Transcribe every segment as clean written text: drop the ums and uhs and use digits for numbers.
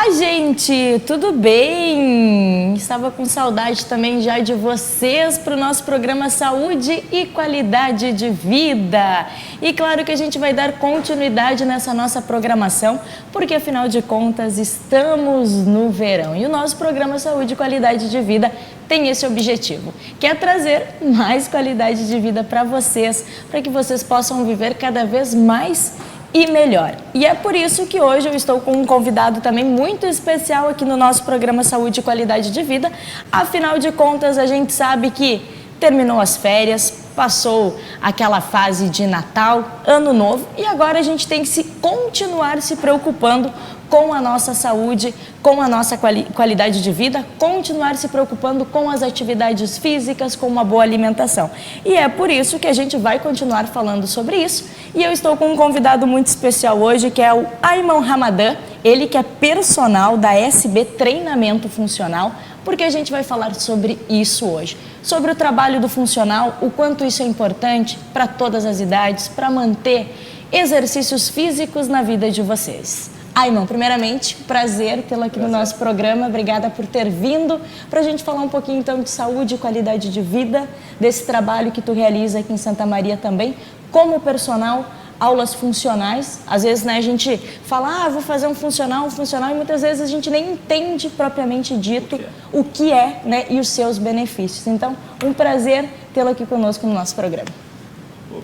Olá, gente! Tudo bem? Estava com saudade também já de vocês para o nosso programa Saúde e Qualidade de Vida. E claro que a gente vai dar continuidade nessa nossa programação, porque afinal de contas estamos no verão. E o nosso programa Saúde e Qualidade de Vida tem esse objetivo, que é trazer mais qualidade de vida para vocês, para que vocês possam viver cada vez mais e melhor. E é por isso que hoje eu estou com um convidado também muito especial aqui no nosso programa Saúde e Qualidade de Vida. Afinal de contas, a gente sabe que terminou as férias, passou aquela fase de Natal, Ano Novo, e agora a gente tem que continuar se preocupando com a nossa saúde, com a nossa qualidade de vida, continuar se preocupando com as atividades físicas, com uma boa alimentação. E é por isso que a gente vai continuar falando sobre isso. E eu estou com um convidado muito especial hoje, que é o Ayman Ramadan, ele que é personal da SB Treinamento Funcional, porque a gente vai falar sobre isso hoje. Sobre o trabalho do funcional, o quanto isso é importante para todas as idades, para manter exercícios físicos na vida de vocês. Ayman, primeiramente, prazer tê-lo aqui no nosso programa. Obrigada por ter vindo para a gente falar um pouquinho então de saúde e qualidade de vida, desse trabalho que tu realiza aqui em Santa Maria também, como personal, aulas funcionais. Às vezes, né, a gente fala, vou fazer um funcional, e muitas vezes a gente nem entende propriamente dito o que é, né, e os seus benefícios. Então, um prazer tê-lo aqui conosco no nosso programa.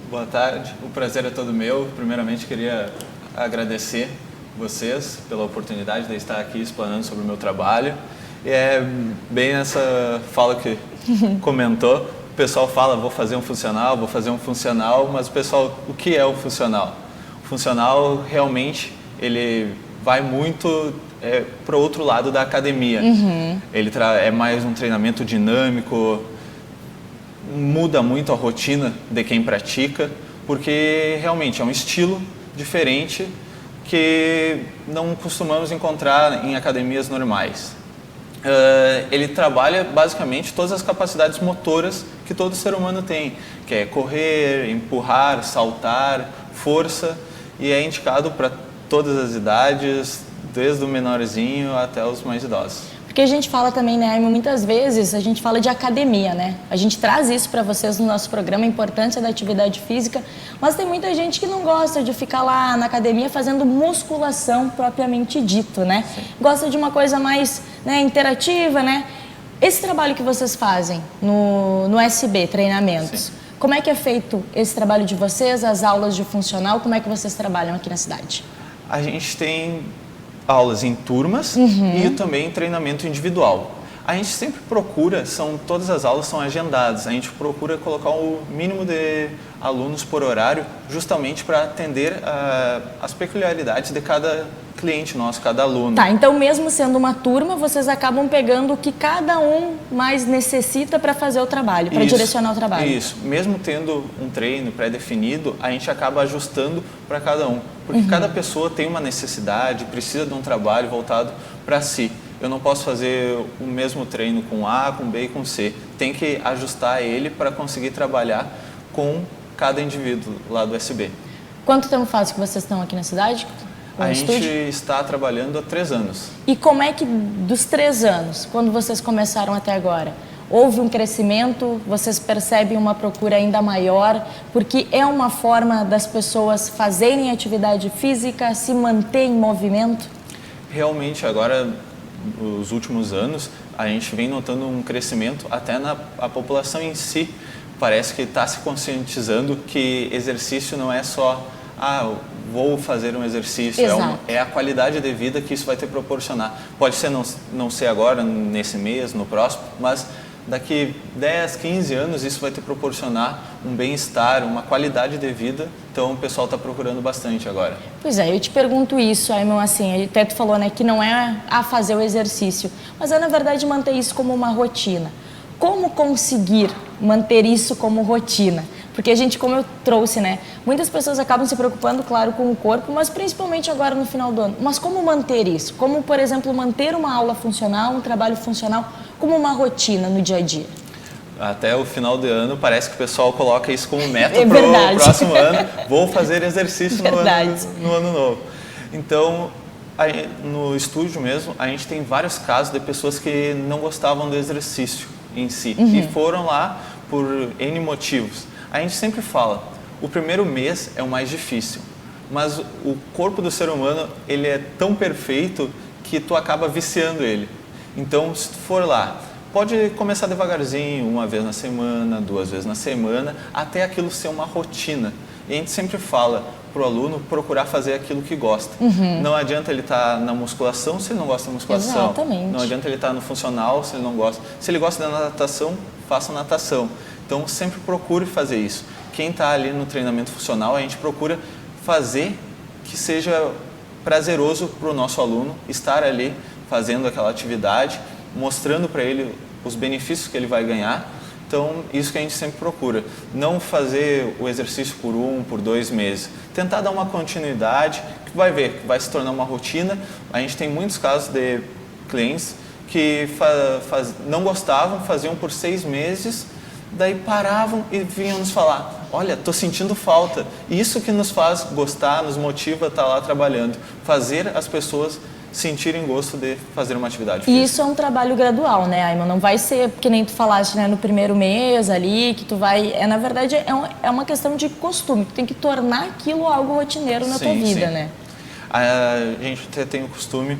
Boa tarde, o prazer é todo meu. Primeiramente, queria agradecer vocês pela oportunidade de estar aqui explanando sobre o meu trabalho. E é bem essa fala que comentou. O pessoal fala, vou fazer um funcional, mas o pessoal, o que é o funcional? O funcional realmente, ele vai muito para o outro lado da academia. Ele é mais um treinamento dinâmico, muda muito a rotina de quem pratica, porque realmente é um estilo diferente que não costumamos encontrar em academias normais. Ele trabalha basicamente todas as capacidades motoras que todo ser humano tem, que é correr, empurrar, saltar, força, e é indicado para todas as idades, desde o menorzinho até os mais idosos. Porque a gente fala também, né, muitas vezes a gente fala de academia, né? A gente traz isso para vocês no nosso programa, a importância da atividade física, mas tem muita gente que não gosta de ficar lá na academia fazendo musculação propriamente dito, né? Sim. Gosta de uma coisa mais, né, interativa, né? Esse trabalho que vocês fazem no SB, treinamentos, sim, como é que é feito esse trabalho de vocês, as aulas de funcional, como é que vocês trabalham aqui na cidade? A gente tem aulas em turmas e também treinamento individual. A gente sempre procura, todas as aulas são agendadas, a gente procura colocar o mínimo de alunos por horário, justamente para atender as peculiaridades de cada cliente nosso, cada aluno. Tá, então mesmo sendo uma turma, vocês acabam pegando o que cada um mais necessita para fazer o trabalho, para direcionar o trabalho. Isso, mesmo tendo um treino pré-definido, a gente acaba ajustando para cada um, porque cada pessoa tem uma necessidade, precisa de um trabalho voltado para si. Eu não posso fazer o mesmo treino com A, com B e com C. Tem que ajustar ele para conseguir trabalhar com cada indivíduo lá do SB. Quanto tempo faz que vocês estão aqui na cidade? A gente está trabalhando há 3 anos. E como é que, dos 3 anos, quando vocês começaram até agora, houve um crescimento, vocês percebem uma procura ainda maior, porque é uma forma das pessoas fazerem atividade física, se manter em movimento? Realmente, agora, nos últimos anos, a gente vem notando um crescimento até na população em si. Parece que está se conscientizando que exercício não é só vou fazer um exercício, é a qualidade de vida que isso vai te proporcionar. Pode ser não ser agora, nesse mês, no próximo, mas daqui 10, 15 anos isso vai te proporcionar um bem-estar, uma qualidade de vida. Então o pessoal está procurando bastante agora. Pois é, eu te pergunto isso, Ayman, assim, até tu falou, né, que não é fazer o exercício, mas é na verdade manter isso como uma rotina. Como conseguir manter isso como rotina? Porque a gente, como eu trouxe, né, muitas pessoas acabam se preocupando, claro, com o corpo, mas principalmente agora no final do ano. Mas como manter isso? Como, por exemplo, manter uma aula funcional, um trabalho funcional, como uma rotina no dia a dia? Até o final do ano parece que o pessoal coloca isso como meta para o próximo ano. Vou fazer exercício no ano novo. Então, Aí, no estúdio mesmo, a gente tem vários casos de pessoas que não gostavam do exercício em si e foram lá por N motivos. A gente sempre fala, o primeiro mês é o mais difícil, mas o corpo do ser humano, ele é tão perfeito que tu acaba viciando ele. Então, se tu for lá, pode começar devagarzinho, uma vez na semana, 2 vezes na semana, até aquilo ser uma rotina. E a gente sempre fala para o aluno procurar fazer aquilo que gosta. Não adianta ele estar na musculação se ele não gosta da musculação. Exatamente. Não adianta ele estar no funcional se ele não gosta. Se ele gosta da natação, faça natação. Então, sempre procure fazer isso. Quem está ali no treinamento funcional, a gente procura fazer que seja prazeroso para o nosso aluno estar ali fazendo aquela atividade, mostrando para ele os benefícios que ele vai ganhar. Então, isso que a gente sempre procura. Não fazer o exercício por 1, por 2 meses. Tentar dar uma continuidade, que vai ver, que vai se tornar uma rotina. A gente tem muitos casos de clientes que não gostavam, faziam por 6 meses, daí paravam e vinham nos falar, olha, estou sentindo falta. Isso que nos faz gostar, nos motiva a estar lá trabalhando. Fazer as pessoas sentirem gosto de fazer uma atividade física. E isso é um trabalho gradual, né, Ayman? Não vai ser, que nem tu falaste, né, no primeiro mês ali, que tu vai... Na verdade, é uma questão de costume. Tu tem que tornar aquilo algo rotineiro na tua vida, né? A gente até tem o costume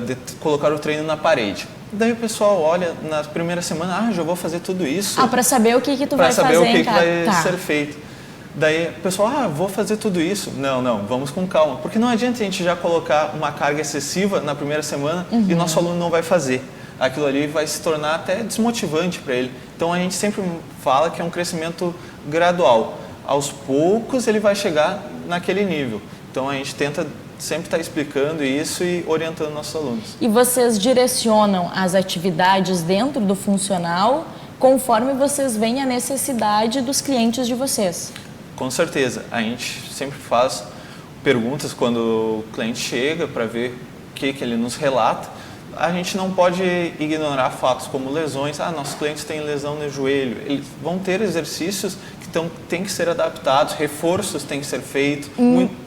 de colocar o treino na parede. Daí o pessoal olha na primeira semana, já vou fazer tudo isso. Para saber o que tu vai fazer. Para saber o que vai ser feito. Daí o pessoal, vou fazer tudo isso. Não, vamos com calma. Porque não adianta a gente já colocar uma carga excessiva na primeira semana e o nosso aluno não vai fazer. Aquilo ali vai se tornar até desmotivante para ele. Então a gente sempre fala que é um crescimento gradual. Aos poucos ele vai chegar naquele nível. Então a gente tenta sempre estar explicando isso e orientando nossos alunos. E vocês direcionam as atividades dentro do funcional conforme vocês veem a necessidade dos clientes de vocês? Com certeza. A gente sempre faz perguntas quando o cliente chega para ver o que ele nos relata. A gente não pode ignorar fatos como lesões. Nossos clientes têm lesão no joelho. Eles vão ter exercícios que têm que ser adaptados, reforços têm que ser feitos.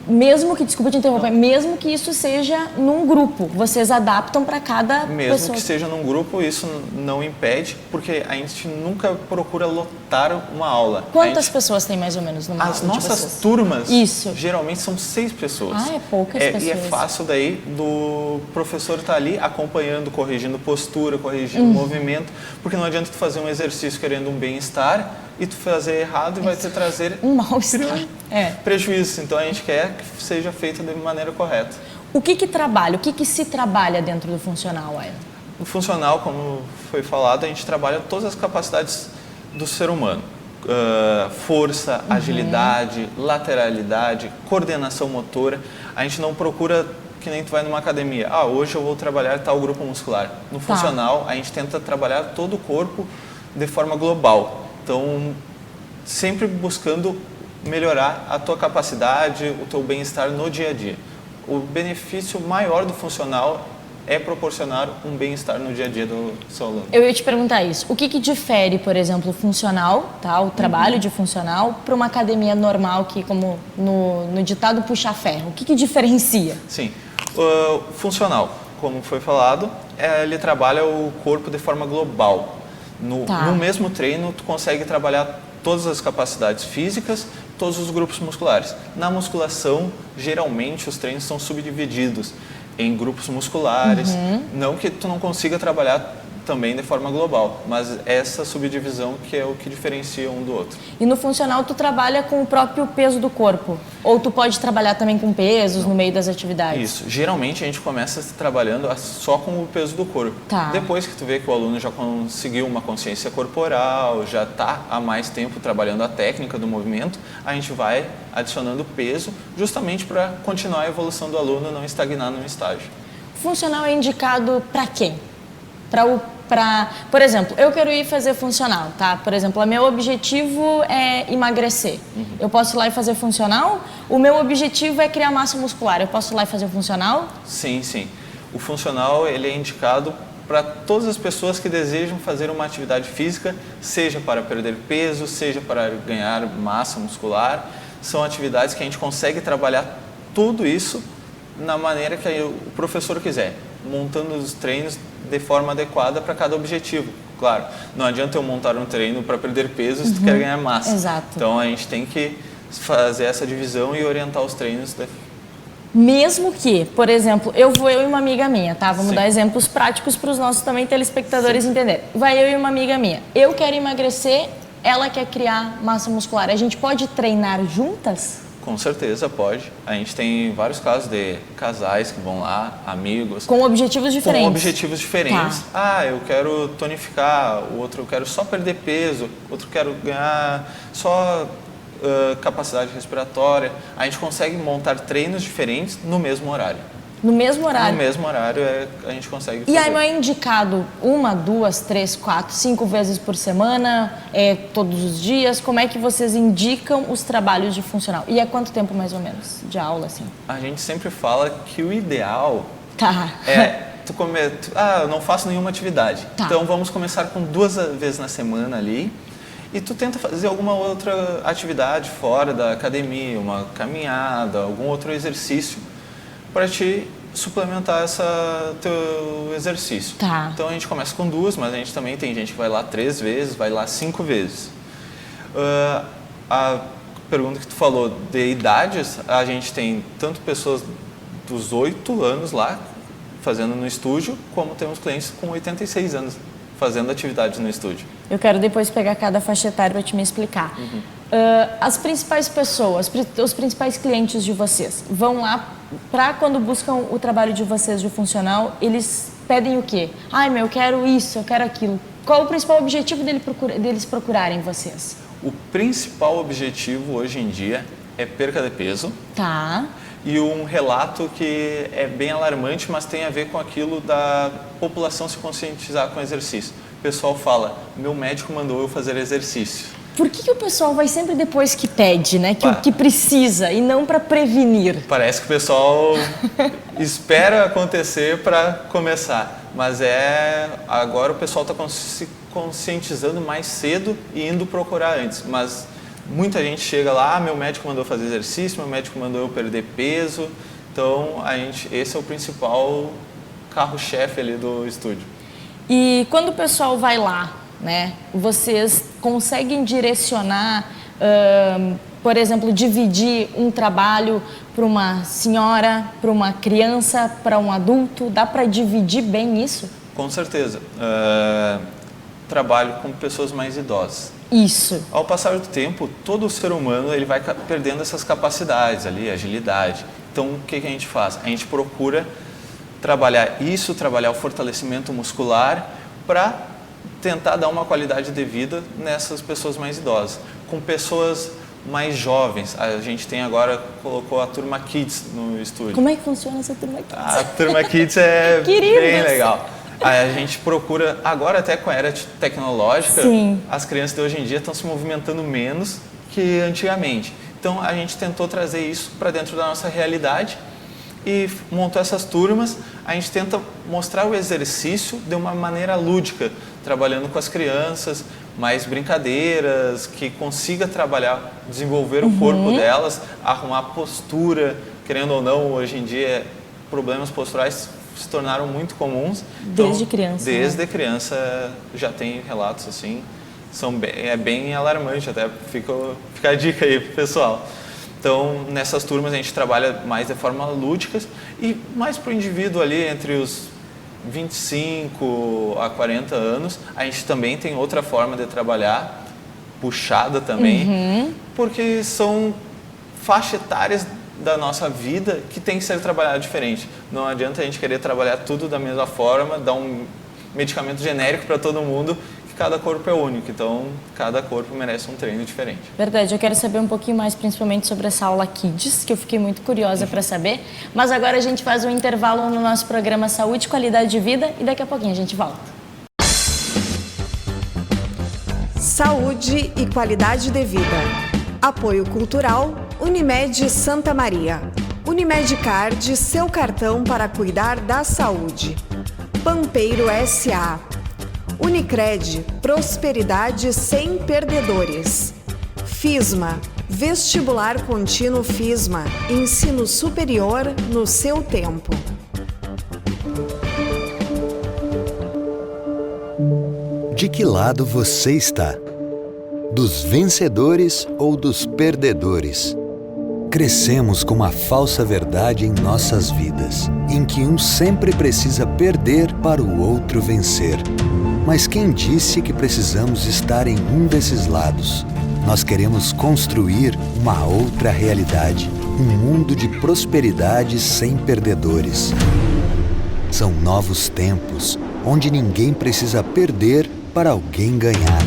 Mesmo que, desculpa te interromper, mesmo que isso seja num grupo, vocês adaptam para cada pessoa? Mesmo que seja num grupo, isso não impede, porque a gente nunca procura lotar uma aula. Quantas pessoas tem mais ou menos numa aula? As nossas turmas, geralmente são 6 pessoas. É poucas pessoas. E é fácil daí do professor estar ali acompanhando, corrigindo postura, corrigindo movimento, porque não adianta tu fazer um exercício querendo um bem-estar e tu fazer errado e vai te trazer um mal-estar. Prejuízo. Então a gente quer que seja feito de maneira correta. O que se trabalha dentro do funcional, Ayman? No funcional, como foi falado, a gente trabalha todas as capacidades do ser humano. Força, agilidade, lateralidade, coordenação motora. A gente não procura que nem tu vai numa academia. Hoje eu vou trabalhar tal grupo muscular. No funcional, a gente tenta trabalhar todo o corpo de forma global. Então, sempre buscando melhorar a tua capacidade, o teu bem-estar no dia a dia. O benefício maior do funcional é proporcionar um bem-estar no dia a dia do seu aluno. Eu ia te perguntar isso. O que difere, por exemplo, o funcional, o trabalho de funcional, para uma academia normal que, como no ditado, puxa ferro? O que diferencia? Sim. O funcional, como foi falado, ele trabalha o corpo de forma global. No mesmo treino, tu consegue trabalhar todas as capacidades físicas, todos os grupos musculares. Na musculação, geralmente, os treinos são subdivididos em grupos musculares. Não que tu não consiga trabalhar também de forma global, mas essa subdivisão que é o que diferencia um do outro. E no funcional tu trabalha com o próprio peso do corpo? Ou tu pode trabalhar também com pesos no meio das atividades? Isso. Geralmente a gente começa trabalhando só com o peso do corpo. Depois que tu vê que o aluno já conseguiu uma consciência corporal, já está há mais tempo trabalhando a técnica do movimento, a gente vai adicionando peso justamente para continuar a evolução do aluno, não estagnar num estágio. Funcional é indicado para quem? Por exemplo, eu quero ir fazer funcional, tá? Por exemplo, o meu objetivo é emagrecer. Eu posso ir lá e fazer funcional? O meu objetivo é criar massa muscular. Eu posso ir lá e fazer funcional? Sim. O funcional ele é indicado para todas as pessoas que desejam fazer uma atividade física, seja para perder peso, seja para ganhar massa muscular. São atividades que a gente consegue trabalhar tudo isso na maneira que o professor quiser, montando os treinos de forma adequada para cada objetivo. Claro, não adianta eu montar um treino para perder peso se tu quer ganhar massa. Exato. Então a gente tem que fazer essa divisão e orientar os treinos. Mesmo que, por exemplo, eu e uma amiga minha, tá? Vamos Sim. dar exemplos práticos para os nossos também telespectadores entenderem. Vai eu e uma amiga minha. Eu quero emagrecer, ela quer criar massa muscular. A gente pode treinar juntas? Com certeza pode. A gente tem vários casos de casais que vão lá, amigos. Com objetivos diferentes. Com objetivos diferentes. Tá. Eu quero tonificar, o outro eu quero só perder peso, outro eu quero ganhar só capacidade respiratória. A gente consegue montar treinos diferentes no mesmo horário. No mesmo horário? No mesmo horário a gente consegue fazer. E aí é indicado 1, 2, 3, 4, 5 vezes por semana, todos os dias? Como é que vocês indicam os trabalhos de funcional? E há quanto tempo mais ou menos de aula, assim? A gente sempre fala que o ideal Tá. eu não faço nenhuma atividade. Tá. Então vamos começar com 2 vezes na semana ali. E tu tenta fazer alguma outra atividade fora da academia, uma caminhada, algum outro exercício para te suplementar teu exercício. Tá. Então a gente começa com 2, mas a gente também tem gente que vai lá 3 vezes, vai lá 5 vezes. A pergunta que tu falou de idades, a gente tem tanto pessoas dos 8 anos lá fazendo no estúdio, como temos clientes com 86 anos fazendo atividades no estúdio. Eu quero depois pegar cada faixa etária para te me explicar. As principais pessoas, os principais clientes de vocês, vão lá para quando buscam o trabalho de vocês de funcional, eles pedem o quê? Eu quero isso, eu quero aquilo. Qual o principal objetivo deles procurarem vocês? O principal objetivo hoje em dia é perca de peso. Tá. E um relato que é bem alarmante, mas tem a ver com aquilo da população se conscientizar com o exercício. O pessoal fala, meu médico mandou eu fazer exercício. Por que o pessoal vai sempre depois que pede, né? Que precisa, e não para prevenir? Parece que o pessoal espera acontecer para começar, mas agora o pessoal está se conscientizando mais cedo e indo procurar antes, mas muita gente chega lá, meu médico mandou fazer exercício, meu médico mandou eu perder peso, então esse é o principal carro-chefe ali do estúdio. E quando o pessoal vai lá, né, vocês conseguem direcionar, por exemplo, dividir um trabalho para uma senhora, para uma criança, para um adulto? Dá para dividir bem isso? Com certeza. Trabalho com pessoas mais idosas. Isso. Ao passar do tempo, todo ser humano ele vai perdendo essas capacidades ali, agilidade. Então, o que a gente faz? A gente procura trabalhar o fortalecimento muscular para tentar dar uma qualidade de vida nessas pessoas mais idosas. Com pessoas mais jovens, a gente colocou a Turma Kids no estúdio. Como é que funciona essa Turma Kids? A Turma Kids é bem legal. A gente procura, agora até com a era tecnológica, Sim. As crianças de hoje em dia estão se movimentando menos que antigamente. Então a gente tentou trazer isso para dentro da nossa realidade e montou essas turmas. A gente tenta mostrar o exercício de uma maneira lúdica, trabalhando com as crianças, mais brincadeiras, que consiga desenvolver o corpo delas, arrumar postura, querendo ou não, hoje em dia problemas posturais se tornaram muito comuns. Desde criança. Desde criança já tem relatos assim, é bem alarmante, até fica a dica aí pro pessoal. Então, nessas turmas a gente trabalha mais de forma lúdica e mais para o indivíduo ali entre os 25 a 40 anos. A gente também tem outra forma de trabalhar, puxada também, porque são faixas etárias da nossa vida que tem que ser trabalhado diferente. Não adianta a gente querer trabalhar tudo da mesma forma, dar um medicamento genérico para todo mundo, que cada corpo é único. Então, cada corpo merece um treino diferente. Verdade, eu quero saber um pouquinho mais, principalmente sobre essa aula Kids, que eu fiquei muito curiosa para saber. Mas agora a gente faz um intervalo no nosso programa Saúde e Qualidade de Vida e daqui a pouquinho a gente volta. Saúde e qualidade de vida. Apoio cultural Unimed Santa Maria. Unimed Card, seu cartão para cuidar da saúde. Pampeiro SA. Unicred, prosperidade sem perdedores. FISMA, Vestibular Contínuo FISMA. Ensino superior no seu tempo. De que lado você está? Dos vencedores ou dos perdedores? Crescemos com uma falsa verdade em nossas vidas, em que um sempre precisa perder para o outro vencer. Mas quem disse que precisamos estar em um desses lados? Nós queremos construir uma outra realidade, um mundo de prosperidade sem perdedores. São novos tempos, onde ninguém precisa perder para alguém ganhar.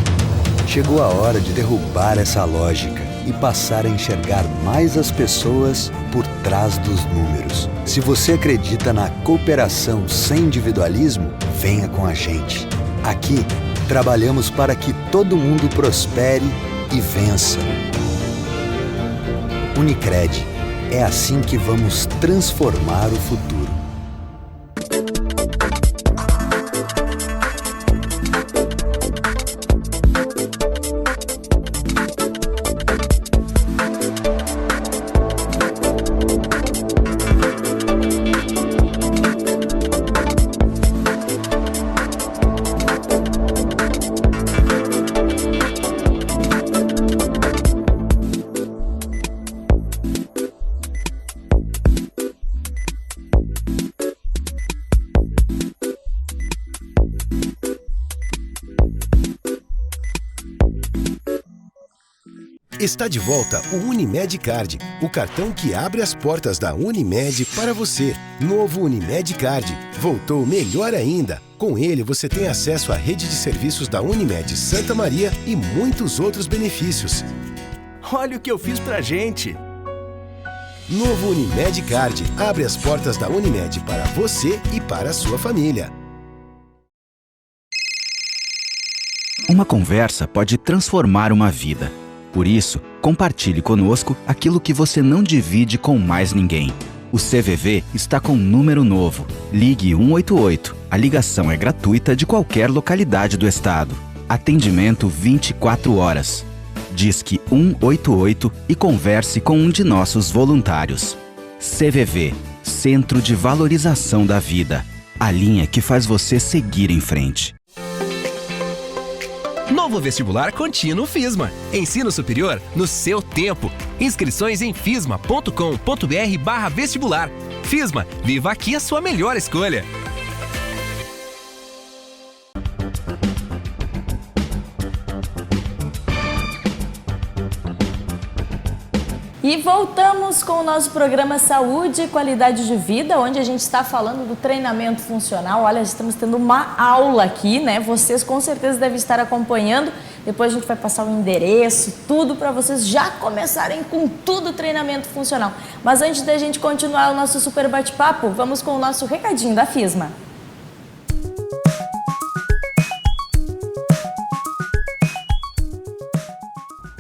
Chegou a hora de derrubar essa lógica e passar a enxergar mais as pessoas por trás dos números. Se você acredita na cooperação sem individualismo, venha com a gente. Aqui, trabalhamos para que todo mundo prospere e vença. Unicred. É assim que vamos transformar o futuro. Está de volta o Unimed Card, o cartão que abre as portas da Unimed para você. Novo Unimed Card. Voltou melhor ainda. Com ele você tem acesso à rede de serviços da Unimed Santa Maria e muitos outros benefícios. Olha o que eu fiz pra gente! Novo Unimed Card. Abre as portas da Unimed para você e para a sua família. Uma conversa pode transformar uma vida. Por isso, compartilhe conosco aquilo que você não divide com mais ninguém. O CVV está com um número novo. Ligue 188. A ligação é gratuita de qualquer localidade do estado. Atendimento 24 horas. Disque 188 e converse com um de nossos voluntários. CVV, Centro de Valorização da Vida. A linha que faz você seguir em frente. Novo Vestibular Contínuo FISMA. Ensino superior no seu tempo. Inscrições em fisma.com.br/vestibular. FISMA, viva aqui a sua melhor escolha. E voltamos com o nosso programa Saúde e Qualidade de Vida, onde a gente está falando do treinamento funcional. Olha, estamos tendo uma aula aqui, né? Vocês com certeza devem estar acompanhando. Depois a gente vai passar o endereço, tudo para vocês já começarem com tudo o treinamento funcional. Mas antes da gente continuar o nosso super bate-papo, vamos com o nosso recadinho da FISMA.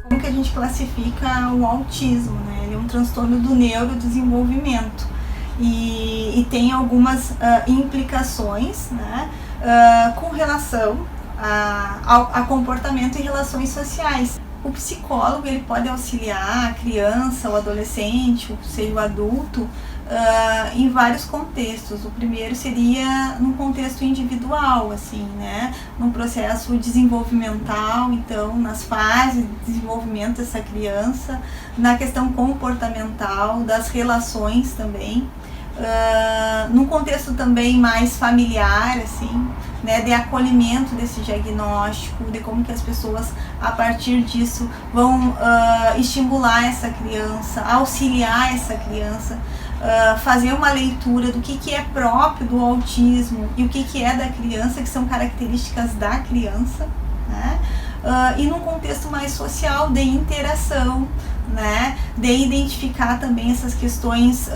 Como que a gente classifica o autismo, né? Ele é um transtorno do neurodesenvolvimento e tem algumas implicações, né? Com relação a comportamento e relações sociais. O psicólogo ele pode auxiliar a criança, o adolescente, ou seja, o adulto, em vários contextos. O primeiro seria num contexto individual, assim, né? Num processo desenvolvimental, então, nas fases de desenvolvimento dessa criança, na questão comportamental, das relações também. Num contexto também mais familiar, assim, né, de acolhimento desse diagnóstico, de como que as pessoas a partir disso vão estimular essa criança, auxiliar essa criança, fazer uma leitura do que é próprio do autismo e o que é da criança, que são características da criança, né? E num contexto mais social, de interação, né, de identificar também essas questões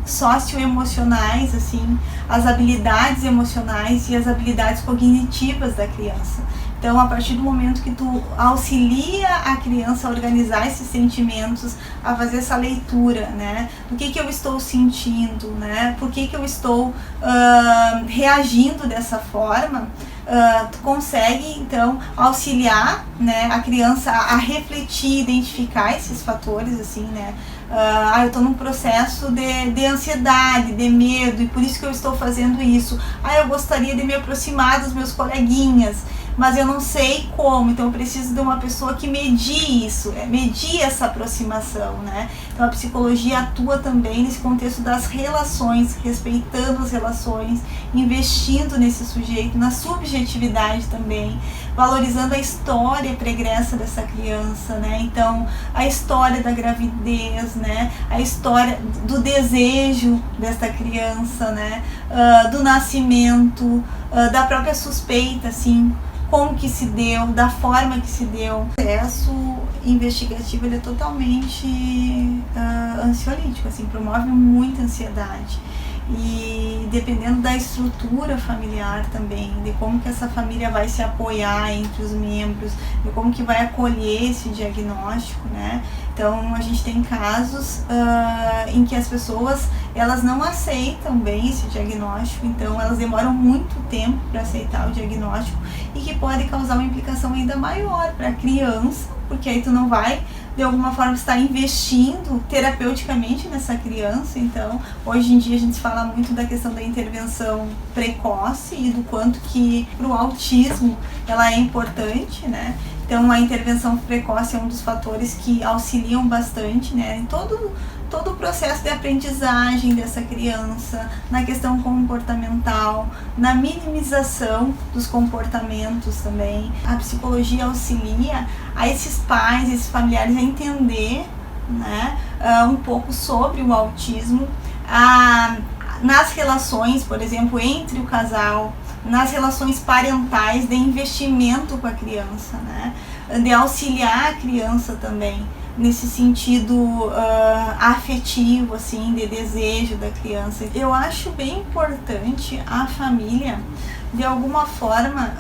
socioemocionais, assim, as habilidades emocionais e as habilidades cognitivas da criança. Então, a partir do momento que tu auxilia a criança a organizar esses sentimentos, a fazer essa leitura, né, do que eu estou sentindo, né, por que eu estou reagindo dessa forma, tu consegue então auxiliar, né, a criança a refletir, identificar esses fatores, assim, né? Eu estou num processo de ansiedade, de medo, e por isso que eu estou fazendo isso. Eu gostaria de me aproximar dos meus coleguinhas, mas eu não sei como, então eu preciso de uma pessoa que medie isso, medie essa aproximação, né? Então a psicologia atua também nesse contexto das relações, respeitando as relações, investindo nesse sujeito, na subjetividade também, valorizando a história pregressa dessa criança, né? Então a história da gravidez, né? A história do desejo desta criança, né? Do nascimento, da própria suspeita, assim, como que se deu, da forma que se deu. O processo investigativo ele é totalmente ansiolítico, assim, promove muita ansiedade. E dependendo da estrutura familiar também, de como que essa família vai se apoiar entre os membros, de como que vai acolher esse diagnóstico, né? Então a gente tem casos em que as pessoas elas não aceitam bem esse diagnóstico, então elas demoram muito tempo para aceitar o diagnóstico e que pode causar uma implicação ainda maior para a criança, porque aí tu não vai de alguma forma estar investindo terapeuticamente nessa criança. Então hoje em dia a gente fala muito da questão da intervenção precoce e do quanto que para o autismo ela é importante, né? Então a intervenção precoce é um dos fatores que auxiliam bastante, né, em todo o processo de aprendizagem dessa criança, na questão comportamental, na minimização dos comportamentos também. A psicologia auxilia a esses pais, esses familiares a entender, né, um pouco sobre o autismo, nas relações, por exemplo, entre o casal, nas relações parentais, de investimento com a criança, né? De auxiliar a criança também nesse sentido afetivo, assim, de desejo da criança. Eu acho bem importante a família, de alguma forma,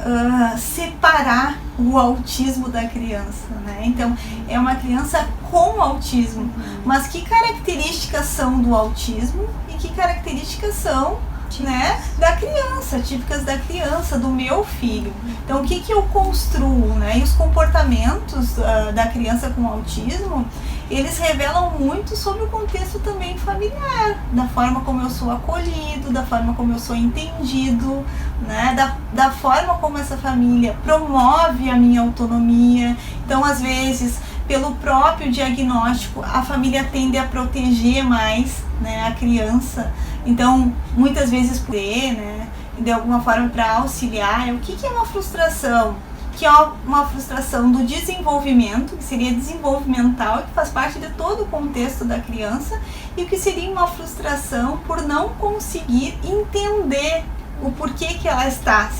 separar o autismo da criança, né? Então, é uma criança com autismo, mas que características são do autismo e que características são, né, da criança, típicas da criança, do meu filho. Então o que eu construo, né? E os comportamentos da criança com autismo, eles revelam muito sobre o contexto também familiar, da forma como eu sou acolhido, da forma como eu sou entendido, né? Da forma como essa família promove a minha autonomia. Então às vezes, pelo próprio diagnóstico, a família tende a proteger mais, né, a criança. Então, muitas vezes, né, de alguma forma para auxiliar, o que é uma frustração? Que é uma frustração do desenvolvimento, que seria desenvolvimental, que faz parte de todo o contexto da criança, e o que seria uma frustração por não conseguir entender o porquê que ela está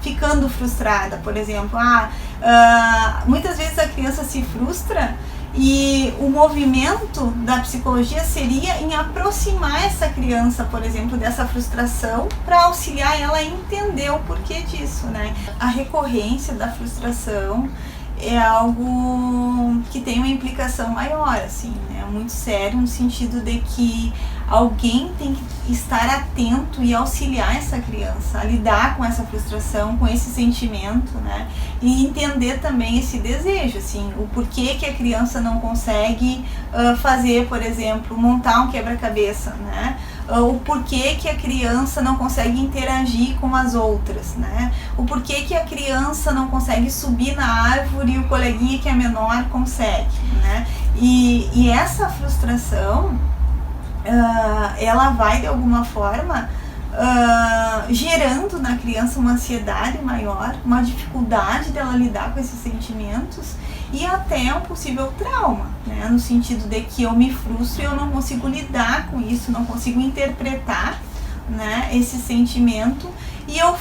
ficando frustrada, por exemplo. Muitas vezes a criança se frustra e o movimento da psicologia seria em aproximar essa criança, por exemplo, dessa frustração, para auxiliar ela a entender o porquê disso, né? A recorrência da frustração é algo que tem uma implicação maior, assim, né? Muito sério, no sentido de que alguém tem que estar atento e auxiliar essa criança a lidar com essa frustração, com esse sentimento, né? E entender também esse desejo, assim, o porquê que a criança não consegue fazer, por exemplo, montar um quebra-cabeça, né? O porquê que a criança não consegue interagir com as outras, né? O porquê que a criança não consegue subir na árvore e o coleguinha que é menor consegue, né? E essa frustração, ela vai de alguma forma gerando na criança uma ansiedade maior, uma dificuldade dela lidar com esses sentimentos e até um possível trauma, né? No sentido de que eu me frustro e eu não consigo lidar com isso, não consigo interpretar, né, esse sentimento, e eu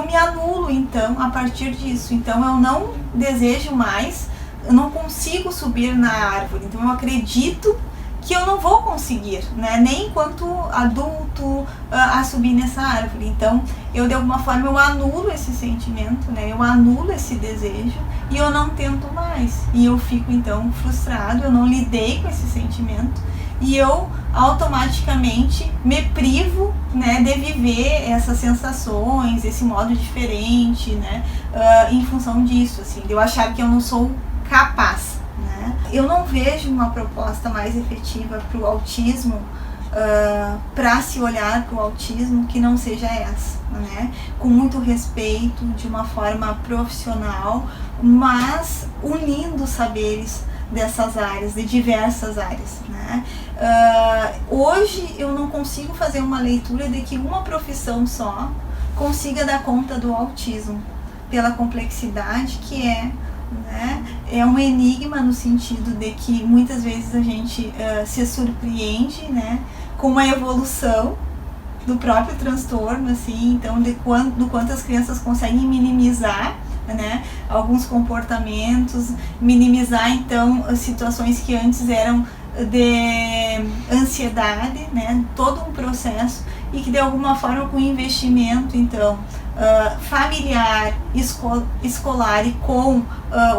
me anulo então a partir disso. Então eu não desejo mais, eu não consigo subir na árvore, então eu acredito que eu não vou conseguir, né, nem enquanto adulto a subir nessa árvore. Então eu de alguma forma eu anulo esse sentimento, né, eu anulo esse desejo e eu não tento mais. E eu fico então frustrado, eu não lidei com esse sentimento e eu automaticamente me privo, né, de viver essas sensações, esse modo diferente, né, em função disso, assim, de eu achar que eu não sou capaz, né. Eu não vejo uma proposta mais efetiva para o autismo, para se olhar para o autismo que não seja essa, né? Com muito respeito, de uma forma profissional, mas unindo saberes dessas áreas, de diversas áreas, né? Hoje eu não consigo fazer uma leitura de que uma profissão só consiga dar conta do autismo, pela complexidade que é, né? É um enigma no sentido de que muitas vezes a gente se surpreende, né, com a evolução do próprio transtorno, assim, então do quanto as crianças conseguem minimizar, né, alguns comportamentos, minimizar então as situações que antes eram de ansiedade, né, todo um processo e que de alguma forma com investimento então familiar, escolar e com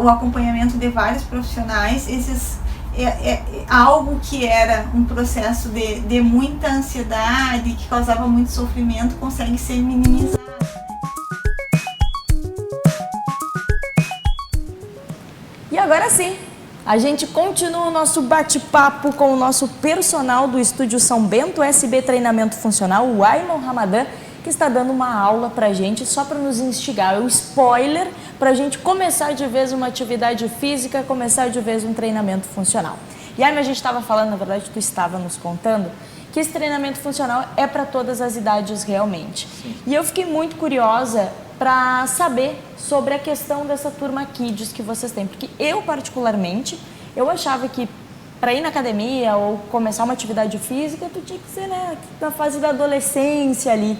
o acompanhamento de vários profissionais, algo que era um processo de muita ansiedade, que causava muito sofrimento, consegue ser minimizado. E agora sim, a gente continua o nosso bate-papo com o nosso personal do Estúdio São Bento SB Treinamento Funcional, o Ayman Ramadan, que está dando uma aula pra gente só para nos instigar, é o spoiler pra gente começar de vez uma atividade física, começar de vez um treinamento funcional. E aí a gente estava falando, na verdade tu estava nos contando, que esse treinamento funcional é para todas as idades realmente. Sim. E eu fiquei muito curiosa para saber sobre a questão dessa turma Kids que vocês têm, porque eu particularmente, eu achava que para ir na academia ou começar uma atividade física, tu tinha que ser, né, na fase da adolescência ali.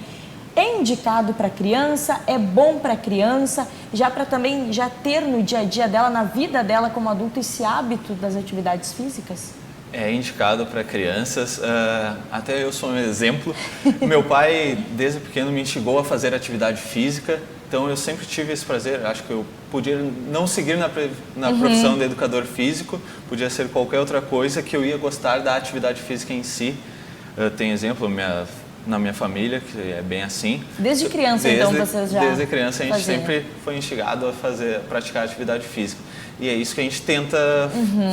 É indicado para criança, é bom para criança, já para também já ter no dia a dia dela, na vida dela como adulto, esse hábito das atividades físicas? É indicado para crianças, até eu sou um exemplo. Meu pai, desde pequeno, me instigou a fazer atividade física, então eu sempre tive esse prazer. Acho que eu podia não seguir na profissão de educador físico, podia ser qualquer outra coisa que eu ia gostar da atividade física em si. Tem exemplo, na minha família, que é bem assim. Desde criança, então, vocês já Desde criança a gente sempre foi instigado a praticar atividade física. E é isso que a gente tenta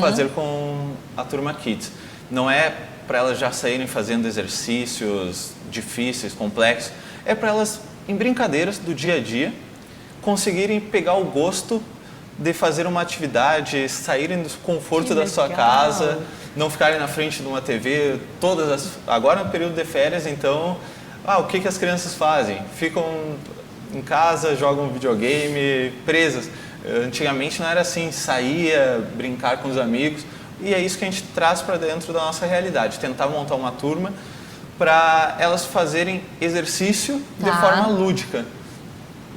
fazer com a turma Kids. Não é para elas já saírem fazendo exercícios difíceis, complexos. É para elas, em brincadeiras do dia a dia, conseguirem pegar o gosto de fazer uma atividade, saírem do conforto da sua casa, não ficarem na frente de uma TV, agora é um período de férias, então, o que as crianças fazem? Ficam em casa, jogam videogame, presas. Antigamente não era assim, saía, brincar com os amigos, e é isso que a gente traz para dentro da nossa realidade, tentar montar uma turma para elas fazerem exercício de forma lúdica.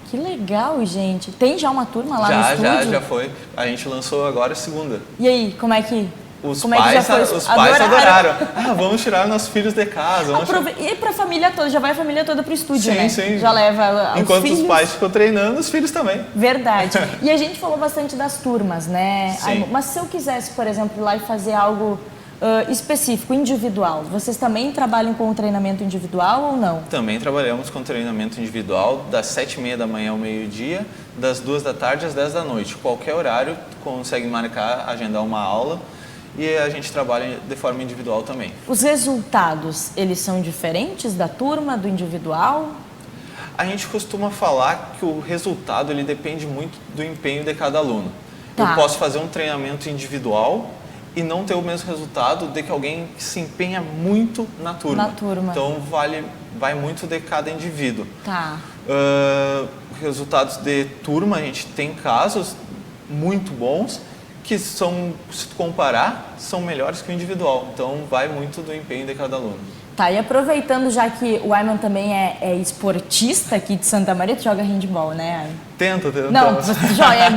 Que legal, gente. Tem já uma turma lá no estúdio? Já foi. A gente lançou agora segunda. E aí, como é que... Os pais adoraram. Vamos tirar nossos filhos de casa. E para a família toda, já vai a família toda para o estúdio, né? Sim. Já leva os Enquanto filhos. Os pais ficam treinando, os filhos também. Verdade. E a gente falou bastante das turmas, né? Sim. Mas se eu quisesse, por exemplo, ir lá e fazer algo específico, individual, vocês também trabalham com o treinamento individual ou não? Também trabalhamos com treinamento individual, das 7h30 da manhã ao meio-dia, das 2 da tarde às 10 da noite. Qualquer horário, consegue marcar, agendar uma aula. E a gente trabalha de forma individual também. Os resultados, eles são diferentes da turma, do individual? A gente costuma falar que o resultado ele depende muito do empenho de cada aluno. Tá. Eu posso fazer um treinamento individual e não ter o mesmo resultado de que alguém que se empenha muito na turma. Então vai muito de cada indivíduo. Tá. Resultados de turma, a gente tem casos muito bons que são, se tu comparar, são melhores que o individual. Então, vai muito do empenho de cada aluno. Tá, e aproveitando, já que o Ayman também é esportista aqui de Santa Maria, tu joga handball, né? Tenta. Não, você joga, é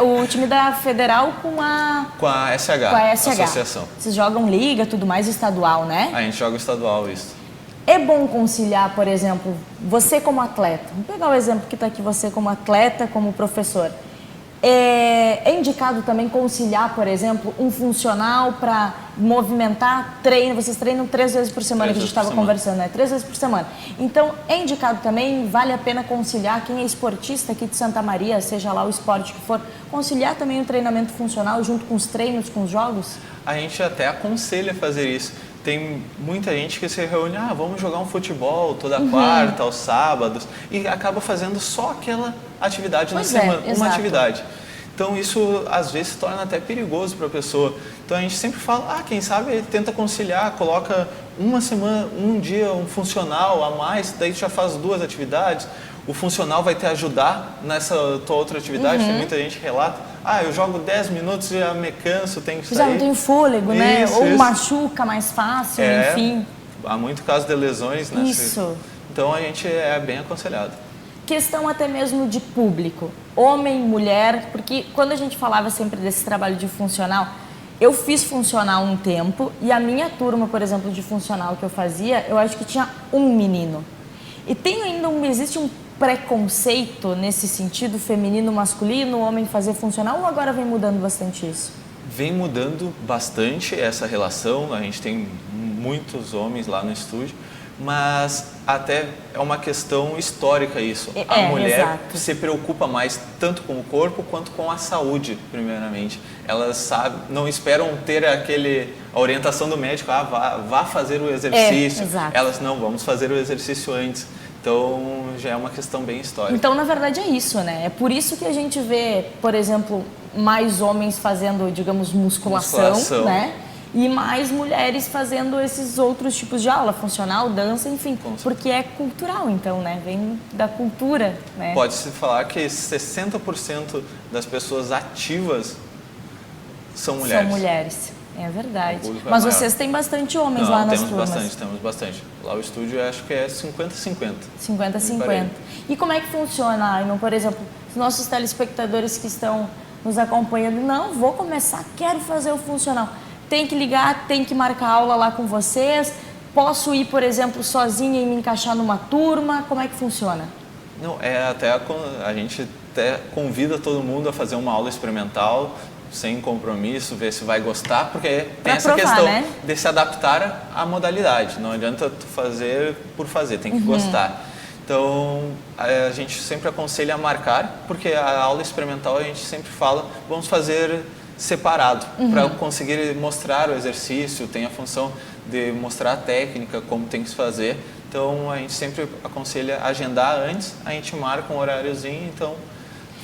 o time da Federal com a SH, com a SH. Associação. Vocês jogam liga, tudo mais, estadual, né? A gente joga estadual, isso. É bom conciliar, por exemplo, você como atleta. Vamos pegar o exemplo que está aqui, você como atleta, como professor. É indicado também conciliar, por exemplo, um funcional para movimentar treino. Vocês treinam 3 vezes por semana, que a gente estava conversando, né? 3 vezes por semana. Então, é indicado também, vale a pena conciliar, quem é esportista aqui de Santa Maria, seja lá o esporte que for, conciliar também o treinamento funcional junto com os treinos, com os jogos? A gente até aconselha fazer isso. Tem muita gente que se reúne, vamos jogar um futebol toda quarta, aos sábados, e acaba fazendo só aquela atividade na semana, uma atividade. Então isso às vezes se torna até perigoso para a pessoa. Então a gente sempre fala, quem sabe tenta conciliar, coloca uma semana, um dia um funcional a mais, daí tu já faz 2 atividades. O funcional vai te ajudar nessa tua outra atividade. Tem muita gente que relata, eu jogo 10 minutos e já me canso, tenho que sair. Já não tenho fôlego, né? Ou machuca mais fácil, enfim. Há muito caso de lesões, né? Isso. Então a gente é bem aconselhado. Questão até mesmo de público, homem, mulher, porque quando a gente falava sempre desse trabalho de funcional, eu fiz funcional um tempo e a minha turma, por exemplo, de funcional que eu fazia, eu acho que tinha um menino. E tem ainda existe um preconceito nesse sentido, feminino, masculino, homem fazer funcional, ou agora vem mudando bastante isso? Vem mudando bastante essa relação, a gente tem muitos homens lá no estúdio, mas até é uma questão histórica isso. A mulher se preocupa mais tanto com o corpo quanto com a saúde, primeiramente. Elas não esperam ter a orientação do médico, vá fazer o exercício. Elas não, vamos fazer o exercício antes. Então, já é uma questão bem histórica. Então, na verdade, é isso, né? É por isso que a gente vê, por exemplo, mais homens fazendo, digamos, musculação. Né? E mais mulheres fazendo esses outros tipos de aula, funcional, dança, enfim, porque é cultural, então, né? Vem da cultura, né? Pode-se falar que 60% das pessoas ativas são mulheres. São mulheres, é verdade. Mas vocês têm bastante homens lá nas turmas? Temos bastante. Lá o estúdio eu acho que é 50-50. 50-50. E como é que funciona, Ayman? Por exemplo, os nossos telespectadores que estão nos acompanhando, não, vou começar, quero fazer o funcional. Tem que ligar, tem que marcar aula lá com vocês? Posso ir, por exemplo, sozinha e me encaixar numa turma? Como é que funciona? Não, a gente até convida todo mundo a fazer uma aula experimental, sem compromisso, ver se vai gostar, porque tem essa questão, né, de se adaptar à modalidade. Não adianta tu fazer por fazer, tem que gostar. Então, a gente sempre aconselha a marcar, porque a aula experimental a gente sempre fala, vamos fazer separado, para conseguir mostrar o exercício, tem a função de mostrar a técnica, como tem que se fazer. Então, a gente sempre aconselha agendar antes, a gente marca um horáriozinho, então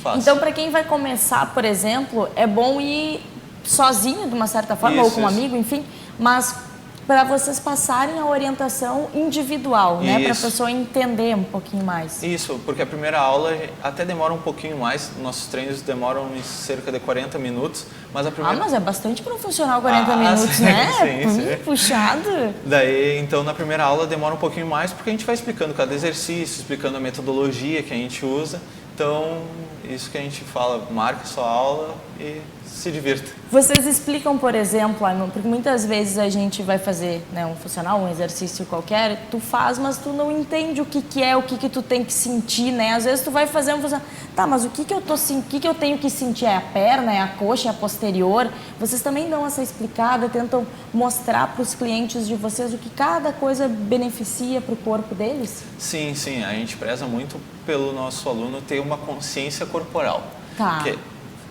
fácil. Então, para quem vai começar, por exemplo, é bom ir sozinho, de uma certa forma, ou com um amigo, enfim, mas para vocês passarem a orientação individual, né? Para a pessoa entender um pouquinho mais. Isso, porque a primeira aula até demora um pouquinho mais, nossos treinos demoram cerca de 40 minutos, mas a primeira... mas é bastante para um funcional 40 minutos, sim, né? Sim. Puxado. Daí, então, na primeira aula demora um pouquinho mais, porque a gente vai explicando cada exercício, explicando a metodologia que a gente usa. Então, isso que a gente fala, marque sua aula e se divirta. Vocês explicam, por exemplo, porque muitas vezes a gente vai fazer, né, um funcional, um exercício qualquer, tu faz, mas tu não entende o que é, o que tu tem que sentir, né? Às vezes tu vai fazer um funcional, tá, mas o que eu tenho que sentir? É a perna, é a coxa, é a posterior? Vocês também dão essa explicada, tentam mostrar para os clientes de vocês o que cada coisa beneficia para o corpo deles? Sim, a gente preza muito pelo nosso aluno ter uma consciência corporal. Tá.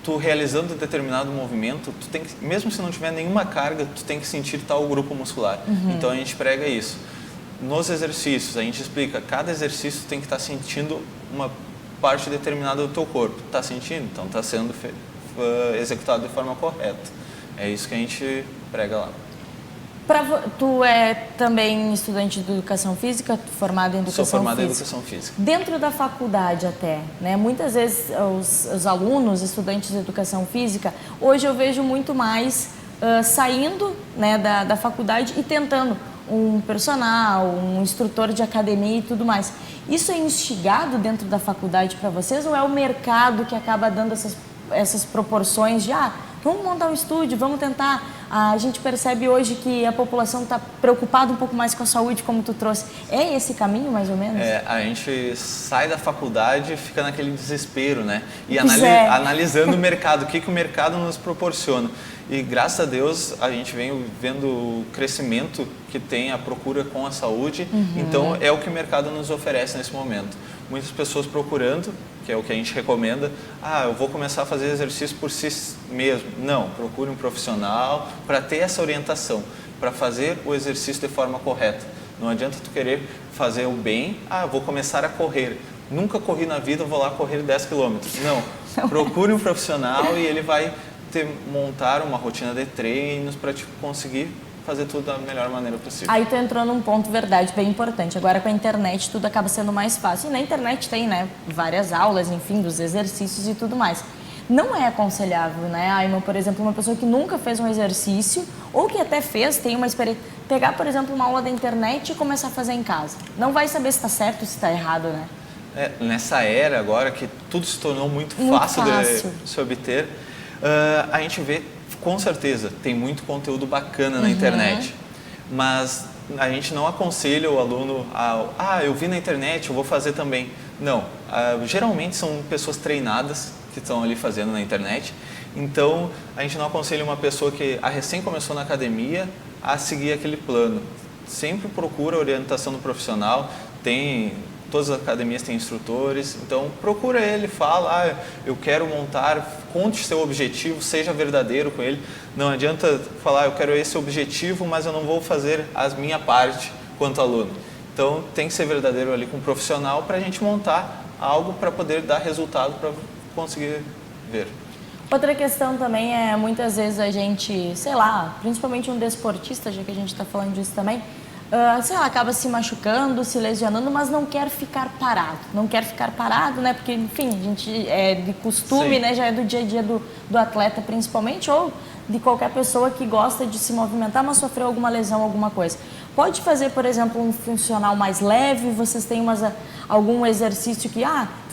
Tu realizando determinado movimento, tu tem que, mesmo se não tiver nenhuma carga, tu tem que sentir tal grupo muscular. Então a gente prega isso. Nos exercícios, a gente explica, cada exercício tem que estar sentindo uma parte determinada do teu corpo. Está sentindo? Então está sendo executado de forma correta. É isso que a gente prega lá. Tu é também estudante de educação física, formado em educação física? Sou formado em educação física. Dentro da faculdade até, né? Muitas vezes os alunos, estudantes de educação física, hoje eu vejo muito mais saindo, né, da faculdade e tentando um personal, um instrutor de academia e tudo mais. Isso é instigado dentro da faculdade para vocês ou é o mercado que acaba dando essas proporções de, vamos montar um estúdio, vamos tentar. A gente percebe hoje que a população está preocupada um pouco mais com a saúde, como tu trouxe. É esse caminho, mais ou menos? A gente sai da faculdade e fica naquele desespero, né? E analisando o mercado, o que o mercado nos proporciona. E graças a Deus a gente vem vendo o crescimento que tem a procura com a saúde, então é o que o mercado nos oferece nesse momento. Muitas pessoas procurando, que é o que a gente recomenda, eu vou começar a fazer exercício por si mesmo. Não, procure um profissional para ter essa orientação, para fazer o exercício de forma correta. Não adianta tu querer fazer o bem, vou começar a correr. Nunca corri na vida, vou lá correr 10 quilômetros. Não, procure um profissional e ele vai montar uma rotina de treinos para conseguir fazer tudo da melhor maneira possível. Aí tu entrou num ponto, verdade, bem importante. Agora com a internet tudo acaba sendo mais fácil. E na internet tem, né, várias aulas, enfim, dos exercícios e tudo mais. Não é aconselhável, né, Aima, por exemplo, uma pessoa que nunca fez um exercício ou que até fez, tem uma experiência, pegar, por exemplo, uma aula da internet e começar a fazer em casa. Não vai saber se está certo ou se está errado, né? Nessa era agora que tudo se tornou muito fácil de se obter, a gente vê, com certeza, tem muito conteúdo bacana na internet, mas a gente não aconselha o aluno eu vi na internet, eu vou fazer também. Não, geralmente são pessoas treinadas que estão ali fazendo na internet, então a gente não aconselha uma pessoa que recém começou na academia a seguir aquele plano. Sempre procura a orientação do profissional, todas as academias têm instrutores, então procura ele, fala, eu quero montar, conte seu objetivo, seja verdadeiro com ele. Não adianta falar, eu quero esse objetivo, mas eu não vou fazer a minha parte quanto aluno. Então tem que ser verdadeiro ali com o profissional para a gente montar algo para poder dar resultado, para conseguir ver. Outra questão também é, muitas vezes a gente, sei lá, principalmente um desportista, já que a gente está falando disso também, sei lá, acaba se machucando, se lesionando, mas não quer ficar parado. Não quer ficar parado, né? Porque, enfim, a gente é de costume, Sim. né? Já é do dia a dia do atleta, principalmente, ou de qualquer pessoa que gosta de se movimentar, mas sofreu alguma lesão, alguma coisa. Pode fazer, por exemplo, um funcional mais leve? Vocês têm algum exercício que,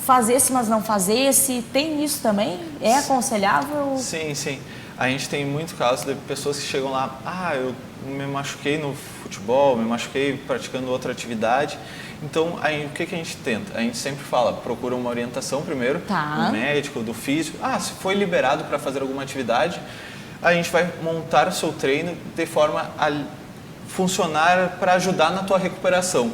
faz esse, mas não faz esse? Tem isso também? É aconselhável? Sim, sim. A gente tem muito caso de pessoas que chegam lá, eu me machuquei no futebol, me machuquei praticando outra atividade. Então, aí, o que a gente tenta? A gente sempre fala, procura uma orientação primeiro, do médico, do físico. Se foi liberado para fazer alguma atividade, a gente vai montar o seu treino de forma a funcionar para ajudar na tua recuperação,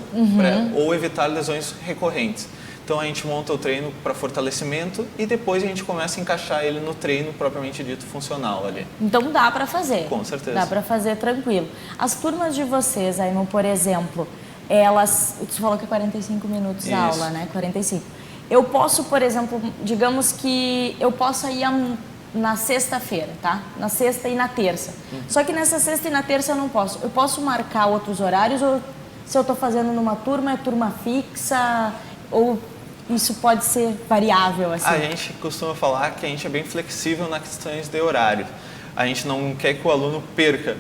ou evitar lesões recorrentes. Então a gente monta o treino para fortalecimento e depois a gente começa a encaixar ele no treino propriamente dito funcional ali. Então dá para fazer? Com certeza. Dá para fazer tranquilo. As turmas de vocês, Aimon, por exemplo, elas, você falou que é 45 minutos a aula, né? 45. Eu posso, por exemplo, digamos que eu possa ir na sexta-feira, tá? Na sexta e na terça. Só que nessa sexta e na terça eu não posso. Eu posso marcar outros horários ou se eu estou fazendo numa turma, é turma fixa ou isso pode ser variável, assim? A gente costuma falar que a gente é bem flexível nas questões de horário. A gente não quer que o aluno perca.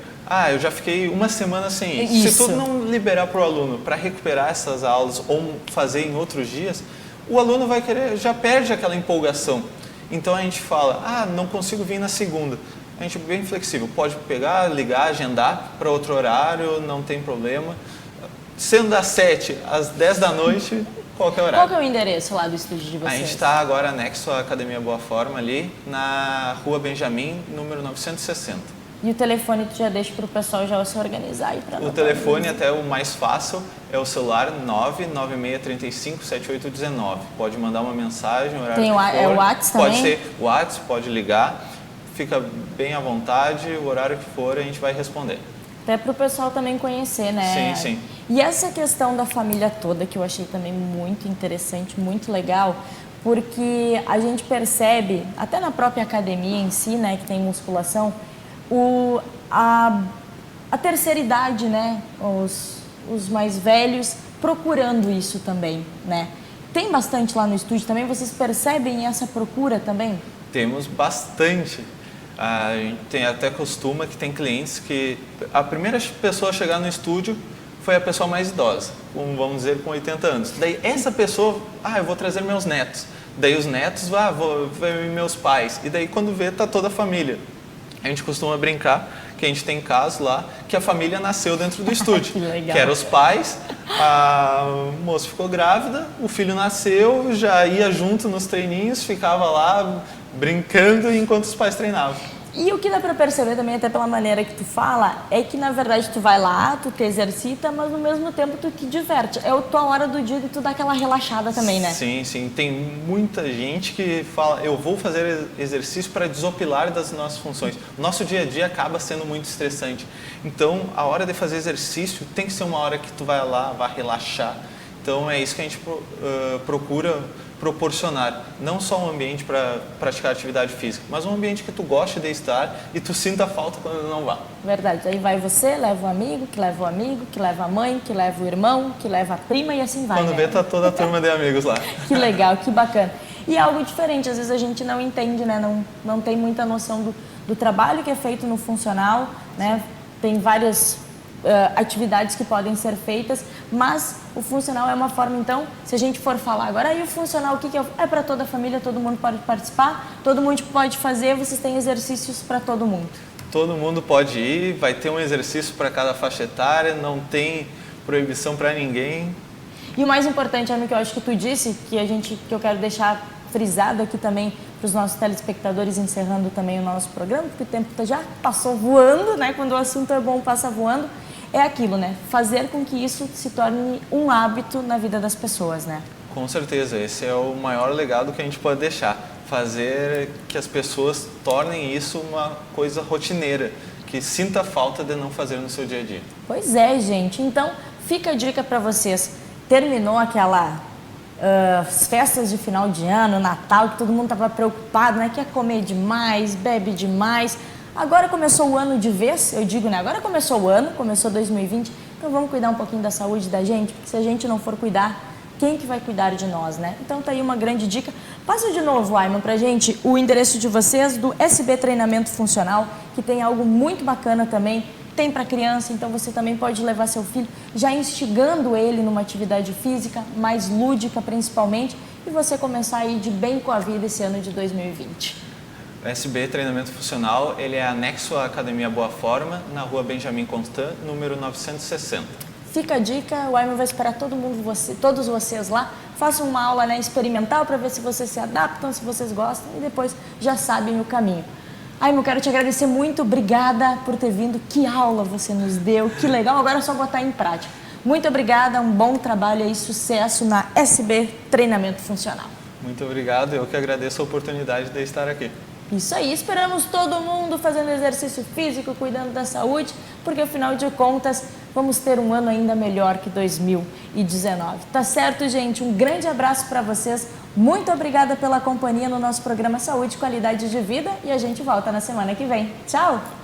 Eu já fiquei uma semana sem ir. Se tu não liberar para o aluno para recuperar essas aulas ou fazer em outros dias, o aluno vai querer, já perde aquela empolgação. Então a gente fala, não consigo vir na segunda. A gente é bem flexível, pode pegar, ligar, agendar para outro horário, não tem problema. Sendo das 7 às 10 da noite, qualquer horário. Qual que é o endereço lá do estúdio de vocês? A gente está agora anexo à Academia Boa Forma, ali na Rua Benjamin, número 960. E o telefone tu já deixa para o pessoal já se organizar aí para. O telefone, até o mais fácil, é o celular 996357819. Pode mandar uma mensagem, o horário Tem que for. É o WhatsApp também? Pode ser o WhatsApp, pode ligar. Fica bem à vontade, o horário que for a gente vai responder. Até para o pessoal também conhecer, né? Sim, sim. E essa questão da família toda, que eu achei também muito interessante, muito legal, porque a gente percebe, até na própria academia em si, né, que tem musculação, a terceira idade, né, os mais velhos procurando isso também, né? Tem bastante lá no estúdio também, vocês percebem essa procura também? Temos bastante. A gente tem até costuma que tem clientes que a primeira pessoa a chegar no estúdio foi a pessoa mais idosa, vamos dizer, com 80 anos. Daí essa pessoa, eu vou trazer meus netos. Daí os netos, vou ver meus pais. E daí quando vê, tá toda a família. A gente costuma brincar que a gente tem casos lá que a família nasceu dentro do estúdio. Que legal. Que eram os pais, a moça ficou grávida, o filho nasceu, já ia junto nos treininhos, ficava lá brincando enquanto os pais treinavam. E o que dá pra perceber também, até pela maneira que tu fala, é que na verdade tu vai lá, tu te exercita, mas no mesmo tempo tu te diverte. É a tua hora do dia e tu dá aquela relaxada também, né? Sim, sim. Tem muita gente que fala, eu vou fazer exercício para desopilar das nossas funções. Nosso dia a dia acaba sendo muito estressante. Então, a hora de fazer exercício tem que ser uma hora que tu vai lá, vai relaxar. Então, é isso que a gente procura proporcionar, não só um ambiente para praticar atividade física, mas um ambiente que tu goste de estar e tu sinta falta quando não vá. Verdade. Aí vai você, leva o amigo, que leva o amigo, que leva a mãe, que leva o irmão, que leva a prima e assim vai. Quando vê, tá toda a turma de amigos lá. Que legal, que bacana. E algo diferente, às vezes a gente não entende, né? Não tem muita noção do trabalho que é feito no funcional, né? Tem várias atividades que podem ser feitas, mas o funcional é uma forma, então, se a gente for falar agora, aí o funcional, o que é para toda a família, todo mundo pode participar, todo mundo pode fazer, vocês têm exercícios para todo mundo. Todo mundo pode ir, vai ter um exercício para cada faixa etária, não tem proibição para ninguém. E o mais importante, Aime, que eu acho que tu disse, que eu quero deixar frisado aqui também para os nossos telespectadores, encerrando também o nosso programa, porque o tempo já passou voando, né? Quando o assunto é bom, passa voando. É aquilo, né? Fazer com que isso se torne um hábito na vida das pessoas, né? Com certeza, esse é o maior legado que a gente pode deixar. Fazer que as pessoas tornem isso uma coisa rotineira, que sinta falta de não fazer no seu dia a dia. Pois é, gente. Então, fica a dica para vocês. Terminou aquela festas de final de ano, Natal, que todo mundo estava preocupado, né? Quer comer demais, bebe demais. Agora começou o ano de vez, eu digo, né? Agora começou o ano, começou 2020, então vamos cuidar um pouquinho da saúde da gente, porque se a gente não for cuidar, quem que vai cuidar de nós, né? Então tá aí uma grande dica. Passa de novo, Ayman, pra gente o endereço de vocês do SB Treinamento Funcional, que tem algo muito bacana também, tem para criança, então você também pode levar seu filho, já instigando ele numa atividade física, mais lúdica principalmente, e você começar a ir de bem com a vida esse ano de 2020. O SB Treinamento Funcional, ele é anexo à Academia Boa Forma, na rua Benjamin Constant, número 960. Fica a dica, o Ayman vai esperar todos vocês lá, façam uma aula, né, experimental para ver se vocês se adaptam, se vocês gostam e depois já sabem o caminho. Ayman, eu quero te agradecer muito, obrigada por ter vindo, que aula você nos deu, que legal, agora é só botar em prática. Muito obrigada, um bom trabalho e sucesso na SB Treinamento Funcional. Muito obrigado, eu que agradeço a oportunidade de estar aqui. Isso aí, esperamos todo mundo fazendo exercício físico, cuidando da saúde, porque afinal de contas vamos ter um ano ainda melhor que 2019. Tá certo, gente? Um grande abraço para vocês, muito obrigada pela companhia no nosso programa Saúde e Qualidade de Vida e a gente volta na semana que vem. Tchau!